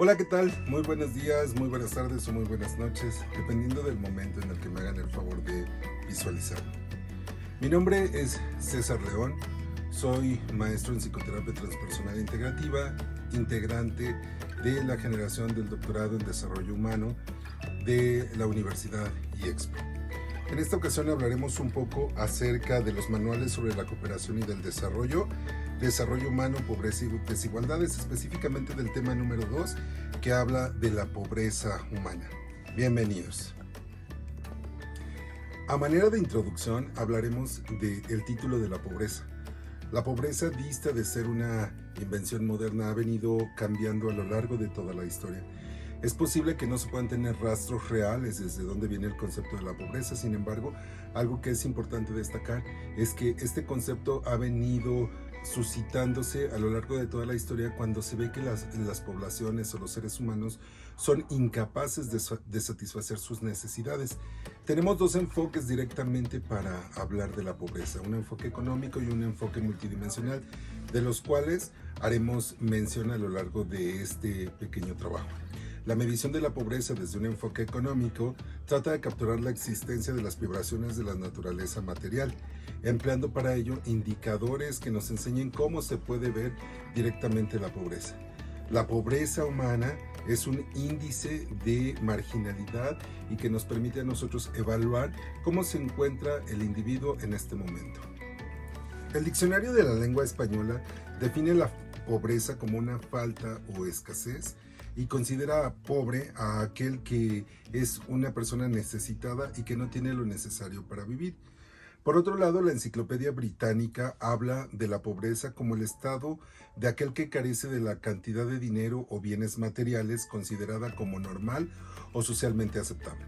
Hola, ¿qué tal? Muy buenos días, muy buenas tardes o muy buenas noches, dependiendo del momento en el que me hagan el favor de visualizar. Mi nombre es César León, soy maestro en psicoterapia transpersonal integrativa, integrante de la generación del doctorado en desarrollo humano de la Universidad IEXPO. En esta ocasión hablaremos un poco acerca de los manuales sobre la cooperación y del desarrollo humano, pobreza y desigualdades, específicamente del tema número 2, que habla de la pobreza humana. Bienvenidos. A manera de introducción, hablaremos del título de la pobreza. La pobreza, dista de ser una invención moderna, ha venido cambiando a lo largo de toda la historia. Es posible que no se puedan tener rastros reales desde dónde viene el concepto de la pobreza. Sin embargo, algo que es importante destacar es que este concepto ha venido suscitándose a lo largo de toda la historia cuando se ve que las poblaciones o los seres humanos son incapaces de satisfacer sus necesidades. Tenemos dos enfoques directamente para hablar de la pobreza, un enfoque económico y un enfoque multidimensional, de los cuales haremos mención a lo largo de este pequeño trabajo. La medición de la pobreza desde un enfoque económico trata de capturar la existencia de las vibraciones de la naturaleza material, empleando para ello indicadores que nos enseñen cómo se puede ver directamente la pobreza. La pobreza humana es un índice de marginalidad y que nos permite a nosotros evaluar cómo se encuentra el individuo en este momento. El diccionario de la lengua española define la pobreza como una falta o escasez y considera pobre a aquel que es una persona necesitada y que no tiene lo necesario para vivir. Por otro lado, la Enciclopedia Británica habla de la pobreza como el estado de aquel que carece de la cantidad de dinero o bienes materiales considerada como normal o socialmente aceptable.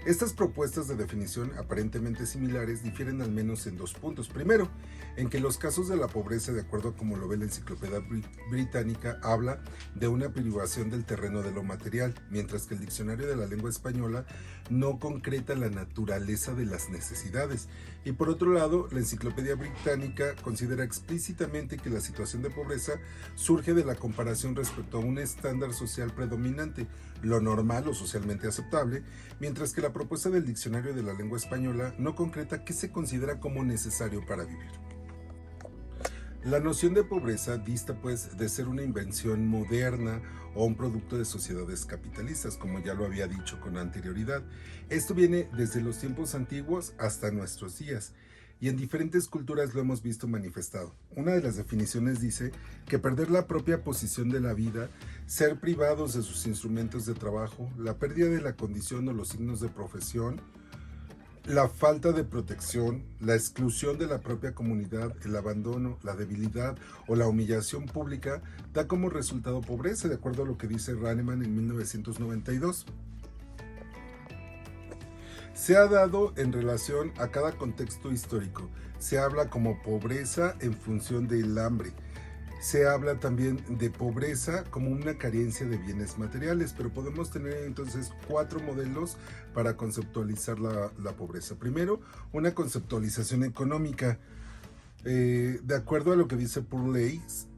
Estas propuestas de definición aparentemente similares difieren al menos en dos puntos. Primero, en que los casos de la pobreza, de acuerdo a como lo ve la Enciclopedia Británica, habla de una privación del terreno de lo material, mientras que el Diccionario de la Lengua Española no concreta la naturaleza de las necesidades. Y por otro lado, la Enciclopedia Británica considera explícitamente que la situación de pobreza surge de la comparación respecto a un estándar social predominante, lo normal o socialmente aceptable, mientras que la propuesta del Diccionario de la Lengua Española no concreta qué se considera como necesario para vivir. La noción de pobreza dista pues de ser una invención moderna o un producto de sociedades capitalistas, como ya lo había dicho con anterioridad. Esto viene desde los tiempos antiguos hasta nuestros días, y en diferentes culturas lo hemos visto manifestado. Una de las definiciones dice que perder la propia posición de la vida, ser privados de sus instrumentos de trabajo, la pérdida de la condición o los signos de profesión, la falta de protección, la exclusión de la propia comunidad, el abandono, la debilidad o la humillación pública da como resultado pobreza, de acuerdo a lo que dice Ranneman en 1992. Se ha dado en relación a cada contexto histórico. Se habla como pobreza en función del hambre. Se habla también de pobreza como una carencia de bienes materiales, pero podemos tener entonces 4 modelos para conceptualizar la pobreza. Primero, una conceptualización económica. De acuerdo a lo que dice Purleys,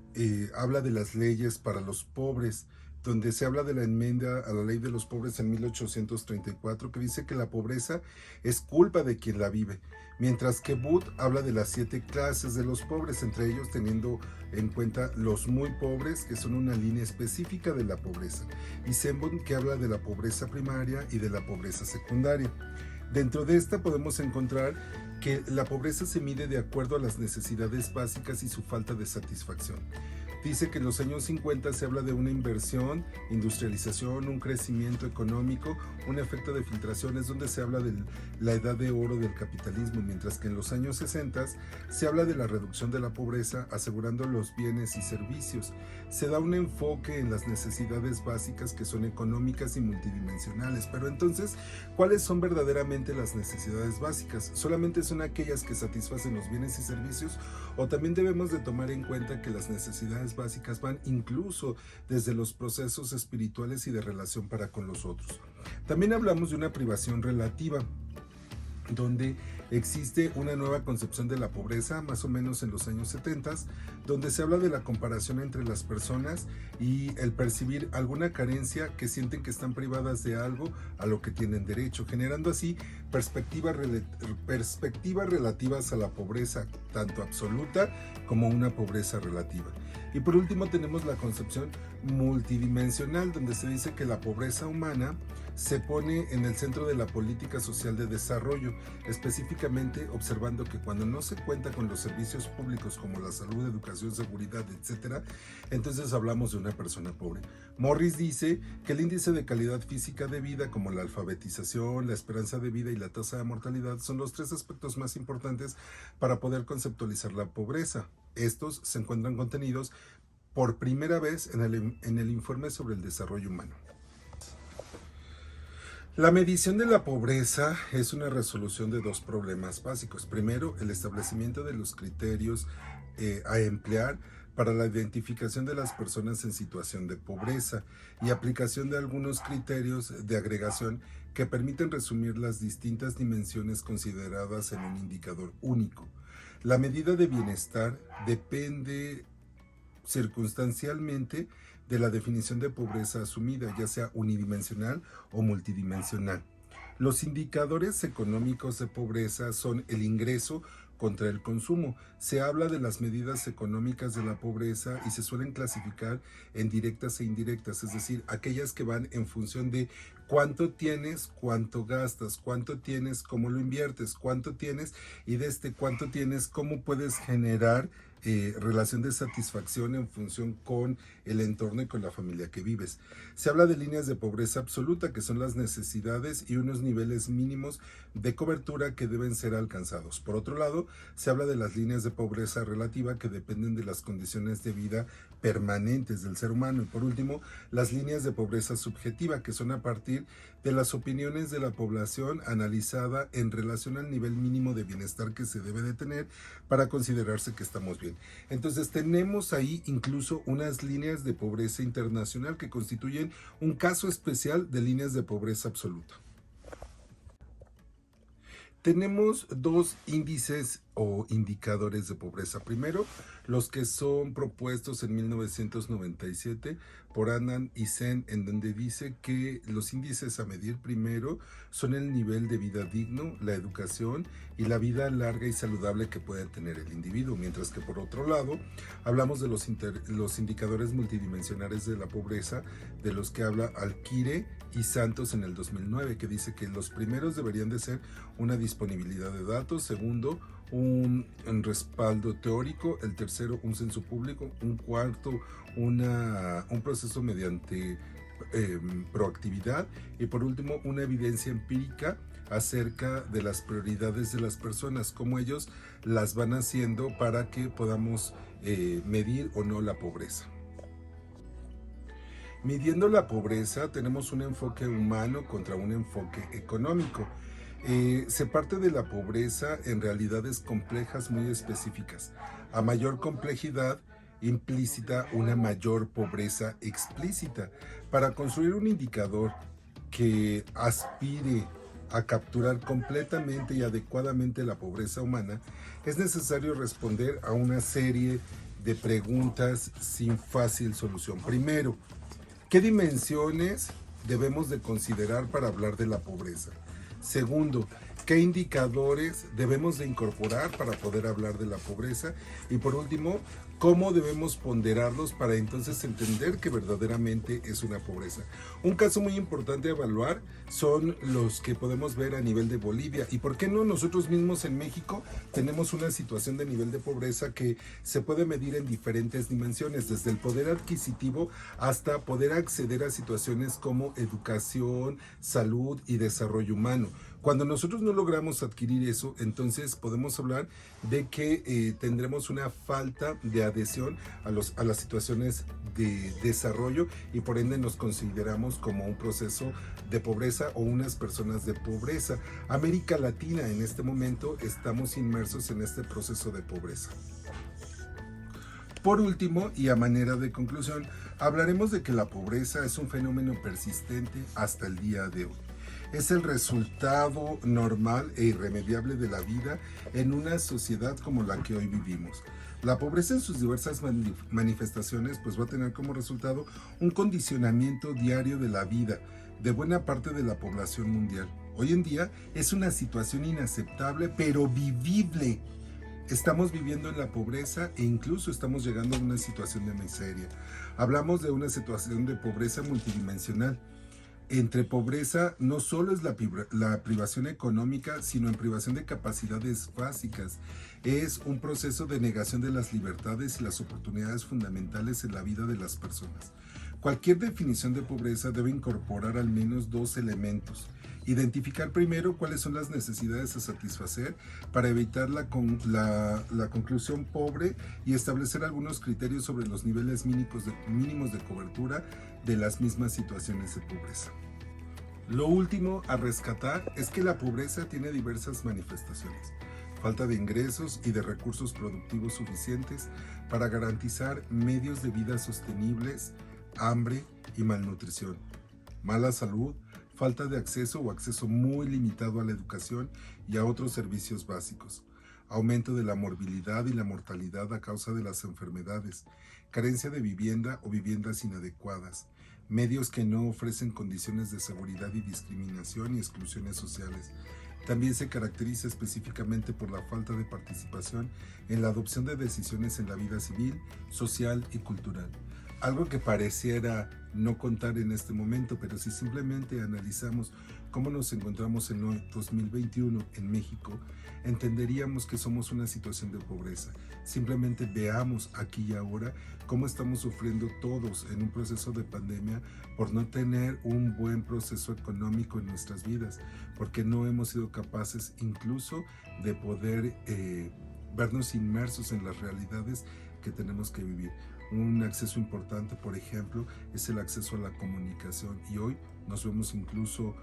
habla de las leyes para los pobres, donde se habla de la enmienda a la ley de los pobres en 1834, que dice que la pobreza es culpa de quien la vive, mientras que Booth habla de las 7 clases de los pobres, entre ellos teniendo en cuenta los muy pobres, que son una línea específica de la pobreza, y Senbon, que habla de la pobreza primaria y de la pobreza secundaria. Dentro de esta podemos encontrar que la pobreza se mide de acuerdo a las necesidades básicas y su falta de satisfacción. Dice que en los años 50 se habla de una inversión, industrialización, un crecimiento económico, un efecto de filtración, es donde se habla de la edad de oro del capitalismo, mientras que en los años 60 se habla de la reducción de la pobreza, asegurando los bienes y servicios. Se da un enfoque en las necesidades básicas que son económicas y multidimensionales. Pero entonces, ¿cuáles son verdaderamente las necesidades básicas? ¿Solamente son aquellas que satisfacen los bienes y servicios? ¿O también debemos de tomar en cuenta que las necesidades básicas van incluso desde los procesos espirituales y de relación para con los otros? También hablamos de una privación relativa, donde existe una nueva concepción de la pobreza, más o menos en los años 70, donde se habla de la comparación entre las personas y el percibir alguna carencia que sienten que están privadas de algo a lo que tienen derecho, generando así perspectivas relativas a la pobreza, tanto absoluta como una pobreza relativa. Y por último tenemos la concepción multidimensional, donde se dice que la pobreza humana se pone en el centro de la política social de desarrollo, específicamente observando que cuando no se cuenta con los servicios públicos como la salud, educación, seguridad, etc., entonces hablamos de una persona pobre. Morris dice que el índice de calidad física de vida, como la alfabetización, la esperanza de vida y la tasa de mortalidad, son los tres aspectos más importantes para poder conceptualizar la pobreza. Estos se encuentran contenidos por primera vez en el informe sobre el desarrollo humano. La medición de la pobreza es una resolución de dos problemas básicos. Primero, el establecimiento de los criterios a emplear para la identificación de las personas en situación de pobreza y aplicación de algunos criterios de agregación que permiten resumir las distintas dimensiones consideradas en un indicador único. La medida de bienestar depende circunstancialmente de la definición de pobreza asumida, ya sea unidimensional o multidimensional. Los indicadores económicos de pobreza son el ingreso contra el consumo. Se habla de las medidas económicas de la pobreza y se suelen clasificar en directas e indirectas, es decir, aquellas que van en función de cuánto tienes, cuánto gastas, cuánto tienes, cómo lo inviertes, cuánto tienes y desde cuánto tienes, cómo puedes generar relación de satisfacción en función con el entorno y con la familia que vives. Se habla de líneas de pobreza absoluta, que son las necesidades y unos niveles mínimos de cobertura que deben ser alcanzados. Por otro lado, se habla de las líneas de pobreza relativa, que dependen de las condiciones de vida permanentes del ser humano. Y por último, las líneas de pobreza subjetiva, que son a partir de las opiniones de la población analizada en relación al nivel mínimo de bienestar que se debe de tener para considerarse que estamos bien. Entonces tenemos ahí incluso unas líneas de pobreza internacional que constituyen un caso especial de líneas de pobreza absoluta. Tenemos dos índices o indicadores de pobreza. Primero, los que son propuestos en 1997 por Anand y Sen, en donde dice que los índices a medir primero son el nivel de vida digno, la educación y la vida larga y saludable que puede tener el individuo, mientras que por otro lado hablamos de los indicadores multidimensionales de la pobreza, de los que habla Alquire y Santos en el 2009, que dice que los primeros deberían de ser una disponibilidad de datos, segundo, un respaldo teórico, el tercero, un censo público, un cuarto, un proceso mediante proactividad y por último, una evidencia empírica acerca de las prioridades de las personas, cómo ellos las van haciendo para que podamos medir o no la pobreza. Midiendo la pobreza, tenemos un enfoque humano contra un enfoque económico. Se parte de la pobreza en realidades complejas muy específicas. A mayor complejidad implícita, una mayor pobreza explícita. Para construir un indicador que aspire a capturar completamente y adecuadamente la pobreza humana, es necesario responder a una serie de preguntas sin fácil solución. Primero, ¿qué dimensiones debemos de considerar para hablar de la pobreza? Segundo, ¿qué indicadores debemos de incorporar para poder hablar de la pobreza? Y por último, ¿cómo debemos ponderarlos para entonces entender que verdaderamente es una pobreza? Un caso muy importante a evaluar son los que podemos ver a nivel de Bolivia. ¿Y por qué no nosotros mismos en México tenemos una situación de nivel de pobreza que se puede medir en diferentes dimensiones, desde el poder adquisitivo hasta poder acceder a situaciones como educación, salud y desarrollo humano? Cuando nosotros no logramos adquirir eso, entonces podemos hablar de que tendremos una falta de adhesión a las situaciones de desarrollo y por ende nos consideramos como un proceso de pobreza o unas personas de pobreza. América Latina en este momento estamos inmersos en este proceso de pobreza. Por último, y a manera de conclusión, hablaremos de que la pobreza es un fenómeno persistente hasta el día de hoy. es el resultado normal e irremediable de la vida en una sociedad como la que hoy vivimos. La pobreza en sus diversas manifestaciones pues va a tener como resultado un condicionamiento diario de la vida de buena parte de la población mundial. Hoy en día es una situación inaceptable pero vivible. Estamos viviendo en la pobreza e incluso estamos llegando a una situación de miseria. Hablamos de una situación de pobreza multidimensional. Entre pobreza no solo es la privación económica, sino en privación de capacidades básicas. Es un proceso de negación de las libertades y las oportunidades fundamentales en la vida de las personas. Cualquier definición de pobreza debe incorporar al menos dos elementos. Identificar primero cuáles son las necesidades a satisfacer para evitar la conclusión pobre y establecer algunos criterios sobre los niveles mínimos de cobertura de las mismas situaciones de pobreza. Lo último a rescatar es que la pobreza tiene diversas manifestaciones. Falta de ingresos y de recursos productivos suficientes para garantizar medios de vida sostenibles, hambre y malnutrición, mala salud, falta de acceso o acceso muy limitado a la educación y a otros servicios básicos, aumento de la morbilidad y la mortalidad a causa de las enfermedades, carencia de vivienda o viviendas inadecuadas, medios que no ofrecen condiciones de seguridad y discriminación y exclusiones sociales. También se caracteriza específicamente por la falta de participación en la adopción de decisiones en la vida civil, social y cultural. Algo que pareciera no contar en este momento, pero si simplemente analizamos cómo nos encontramos en hoy, 2021, en México, entenderíamos que somos una situación de pobreza. Simplemente veamos aquí y ahora cómo estamos sufriendo todos en un proceso de pandemia por no tener un buen proceso económico en nuestras vidas, porque no hemos sido capaces incluso de poder vernos inmersos en las realidades que tenemos que vivir. Un acceso importante, por ejemplo, es el acceso a la comunicación y hoy nos vemos incluso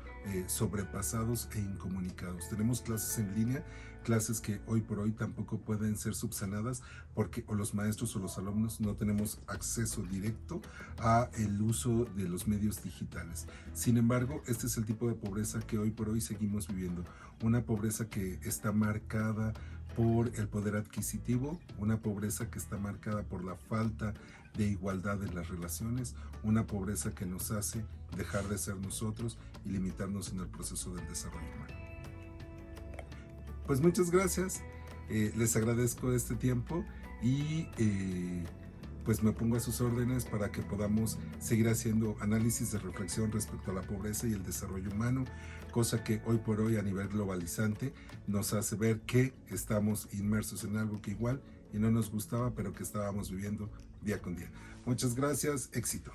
sobrepasados e incomunicados. Tenemos clases en línea, clases que hoy por hoy tampoco pueden ser subsanadas porque o los maestros o los alumnos no tenemos acceso directo a el uso de los medios digitales. Sin embargo, este es el tipo de pobreza que hoy por hoy seguimos viviendo. Una pobreza que está marcada por el poder adquisitivo, una pobreza que está marcada por la falta de igualdad en las relaciones, una pobreza que nos hace dejar de ser nosotros y limitarnos en el proceso del desarrollo humano. Pues muchas gracias, les agradezco este tiempo y pues me pongo a sus órdenes para que podamos seguir haciendo análisis de reflexión respecto a la pobreza y el desarrollo humano, cosa que hoy por hoy a nivel globalizante nos hace ver que estamos inmersos en algo que igual y no nos gustaba, pero que estábamos viviendo día con día. Muchas gracias, éxito.